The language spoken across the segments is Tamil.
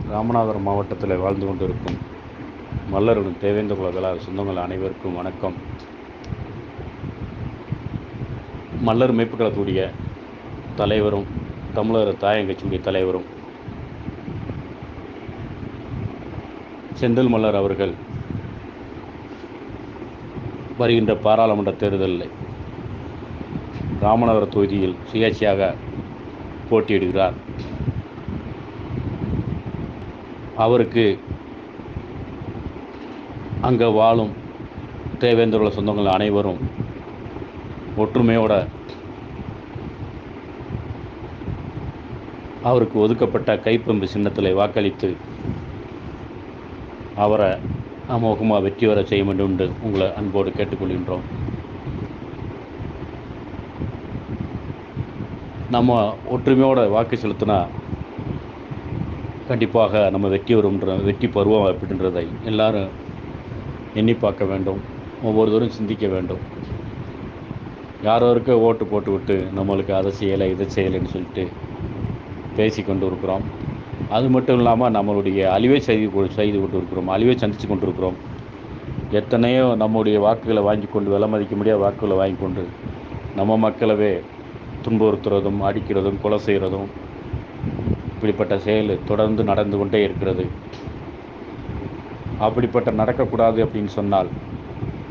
ராமநாதபுரம் மாவட்டத்தில் வாழ்ந்து கொண்டிருக்கும் மல்லருடன் தேவேந்திர குல சொந்தங்கள் அனைவருக்கும் வணக்கம். மல்லர் மீட்பு கழகத்துடைய தலைவரும் தமிழர் தாயங்கட்சியுடைய தலைவரும் செந்தில் மல்லர் அவர்கள் வருகின்ற பாராளுமன்ற தேர்தலில் ராமநாதபுரம் தொகுதியில் சுயேட்சையாக போட்டியிடுகிறார். அவருக்கு அங்கே வாழும் தேவேந்திர குல சொந்தங்கள் அனைவரும் ஒற்றுமையோட அவருக்கு ஒதுக்கப்பட்ட கைப்பம்பு சின்னத்தில் வாக்களித்து அவரை அமோகமாக வெற்றி வர செய்ய வேண்டும் என்று உங்களை அன்போடு கேட்டுக்கொள்கின்றோம். நம்ம ஒற்றுமையோட வாக்கு செலுத்தினா கண்டிப்பாக நம்ம வெற்றி பருவம் அப்படின்றதை எல்லாரும் எண்ணி பார்க்க வேண்டும், ஒவ்வொருத்தரும் சிந்திக்க வேண்டும். யாரோருக்கு ஓட்டு போட்டுவிட்டு நம்மளுக்கு அதை செய்யலை இதை செய்யலைன்னு சொல்லிட்டு பேசி கொண்டு இருக்கிறோம். அது மட்டும் இல்லாமல் நம்மளுடைய அழிவை செய்து கொண்டு இருக்கிறோம், அழிவை சந்தித்து கொண்டு இருக்கிறோம். எத்தனையோ நம்முடைய வாக்குகளை வாங்கி கொண்டு விலை மதிக்க முடியாத வாக்குகளை வாங்கி கொண்டு நம்ம மக்களவே துன்புறுத்துறதும் அடிக்கிறதும் கொலை செய்கிறதும் இப்படிப்பட்ட செயல் தொடர்ந்து நடந்து கொண்டே இருக்கிறது. அப்படிப்பட்ட நடக்கக்கூடாது அப்படின்னு சொன்னால்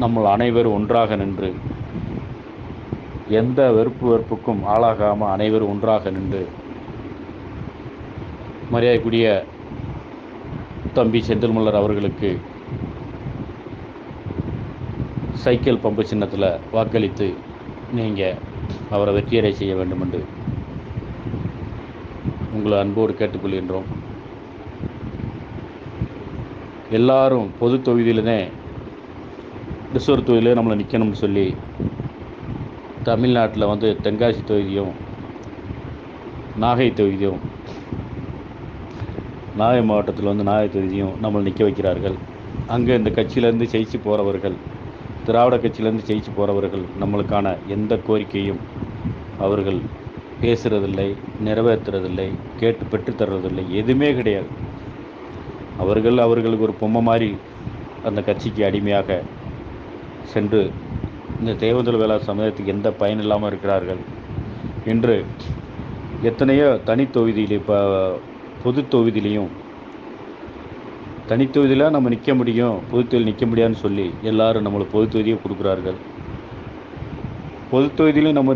நம்ம அனைவரும் ஒன்றாக நின்று எந்த வெறுப்புக்கும் ஆளாகாமல் அனைவரும் ஒன்றாக நின்று மரியாதைக்குரிய தம்பி செந்தில் மல்லர் அவர்களுக்கு சைக்கிள் பம்பு சின்னத்தில் வாக்களித்து நீங்கள் அவரை வெற்றியடை செய்ய வேண்டும் என்று உங்களை அன்போடு கேட்டுக்கொள்கின்றோம். எல்லாரும் பொது தொகுதியிலே ரிசர்வ் தொகுதியிலே நம்மளை நிற்கணும்னு சொல்லி தமிழ்நாட்டில் தென்காசி தொகுதியும் நாகை தொகுதியும் நாகை மாவட்டத்தில் நாகை தொகுதியும் நம்மளை நிற்க வைக்கிறார்கள். அங்கே இந்த கட்சியிலேருந்து ஜெயிச்சு போகிறவர்கள், திராவிட கட்சியிலேருந்து ஜெயிச்சு போகிறவர்கள் நம்மளுக்கான எந்த கோரிக்கையும் அவர்கள் பேசுகிறதில்லை, நிறைவேற்றுறதில்லை, கேட்டு பெற்றுத்தர்றதில்லை, எதுவுமே கிடையாது. அவர்களுக்கு ஒரு பொம்மை மாதிரி அந்த கட்சிக்கு அடிமையாக சென்று இந்த தேவேந்திர வேளா சமுதாயத்துக்கு எந்த பயன் இல்லாமல் இருக்கிறார்கள். இன்று எத்தனையோ தனி தொகுதியில் இப்போ பொது தொகுதியிலையும் தனி தொகுதியில் நம்ம நிற்க முடியும், பொது தொகுதியில் நிற்க முடியாதுன்னு சொல்லி எல்லாரும் நம்மளுக்கு பொது தொகுதியை கொடுக்குறார்கள். பொது தொகுதியிலும் நம்ம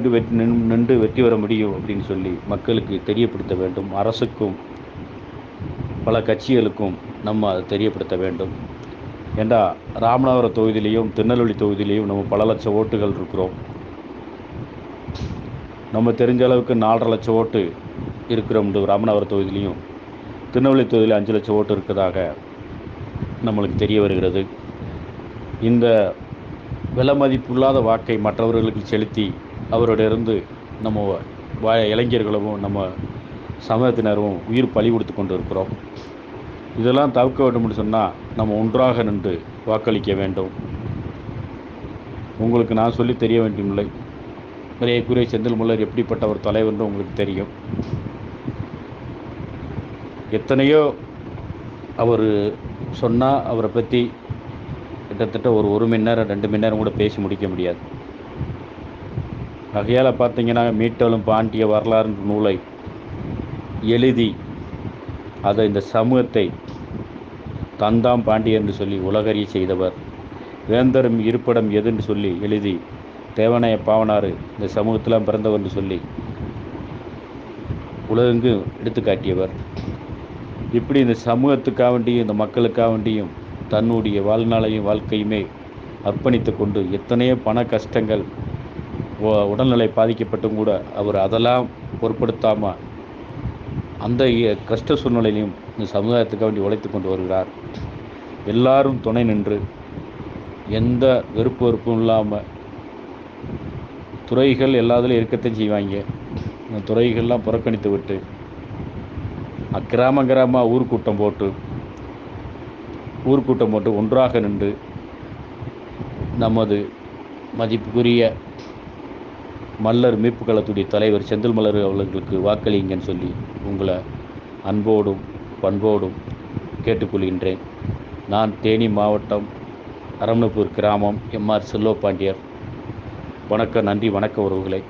நின்று வெற்றி வர முடியும் அப்படின்னு சொல்லி மக்களுக்கு தெரியப்படுத்த வேண்டும். அரசுக்கும் பல கட்சிகளுக்கும் நம்ம அதை தெரியப்படுத்த வேண்டும். ஏண்டா ராமநாதபுரம் தொகுதியிலையும் திருநெல்வேலி தொகுதியிலையும் நம்ம பல லட்சம் ஓட்டுகள் இருக்கிறோம். நம்ம தெரிஞ்ச அளவுக்கு 4.5 லட்சம் ஓட்டு இருக்கிறோம். ராமநாதபுரம் தொகுதியிலையும் திருநெல்வேலி தொகுதியில் 5 லட்சம் ஓட்டு இருக்கிறதாக நம்மளுக்கு தெரிய வருகிறது. இந்த விலை மதிப்புள்ளாத வாக்கை மற்றவர்களுக்கு செலுத்தி அவரோடிருந்து நம்ம இளைஞர்களும் நம்ம சமூகத்தினரும் உயிர் பலி கொடுத்து கொண்டு இருக்கிறோம். இதெல்லாம் தவிர்க்க வேண்டும்னு சொன்னால் நம்ம ஒன்றாக நின்று வாக்களிக்க வேண்டும். உங்களுக்கு நான் சொல்லி தெரிய வேண்டியதில்லை, மரியாதைக்குரிய செந்தில் மல்லர் எப்படிப்பட்ட ஒரு தலைவர் உங்களுக்கு தெரியும். எத்தனையோ அவர் சொன்னால் அவரை பற்றி கிட்டத்தட்ட ஒரு மணி நேரம் 2 மணி நேரம் கூட பேசி முடிக்க முடியாது. ஆகையால் பார்த்தீங்கன்னா மீட்டலும் பாண்டிய வரலாறு நூலை எழுதி அதை இந்த சமூகத்தை தந்தாம் பாண்டிய என்று சொல்லி உலகறிய செய்தவர். வேந்தரும் இருப்பிடம் எதுன்னு சொல்லி எழுதி தேவனைய பாவனாறு இந்த சமூகத்தில் பிறந்தவர் என்று சொல்லி உலகெங்கு எடுத்து காட்டியவர். இப்படி இந்த சமூகத்துக்காக வேண்டியும் இந்த மக்களுக்காக வேண்டியும் தன்னுடைய வாழ்நாளையும் வாழ்க்கையுமே அர்ப்பணித்து கொண்டு எத்தனையோ பண கஷ்டங்கள், உடல்நிலை பாதிக்கப்பட்டும் கூட அவர் அதெல்லாம் பொருட்படுத்தாமல் அந்த கஷ்ட சூழ்நிலையிலையும் இந்த சமுதாயத்துக்காக வேண்டி உழைத்து கொண்டு வருகிறார். எல்லாரும் துணை நின்று எந்த வெறுப்பும் இல்லாமல் துறைகள் எல்லாத்துலேயும் இருக்கத்தையும் செய்வாங்க. இந்த துறைகள்லாம் புறக்கணித்து விட்டு கிராம ஊர்க்கூட்டம் போட்டு ஒன்றாக நின்று நமது மதிப்புக்குரிய மல்லர் மீட்பு கழகத்துடைய தலைவர் செந்தில் மல்லர் அவர்களுக்கு வாக்களிங்கன்னு சொல்லி உங்களை அன்போடும் பண்போடும் கேட்டுக்கொள்கின்றேன். நான் தேனி மாவட்டம் அரவணப்பூர் கிராமம் எம்ஆர் செல்வபாண்டியர். வணக்கம், நன்றி, வணக்க உறவுகளை.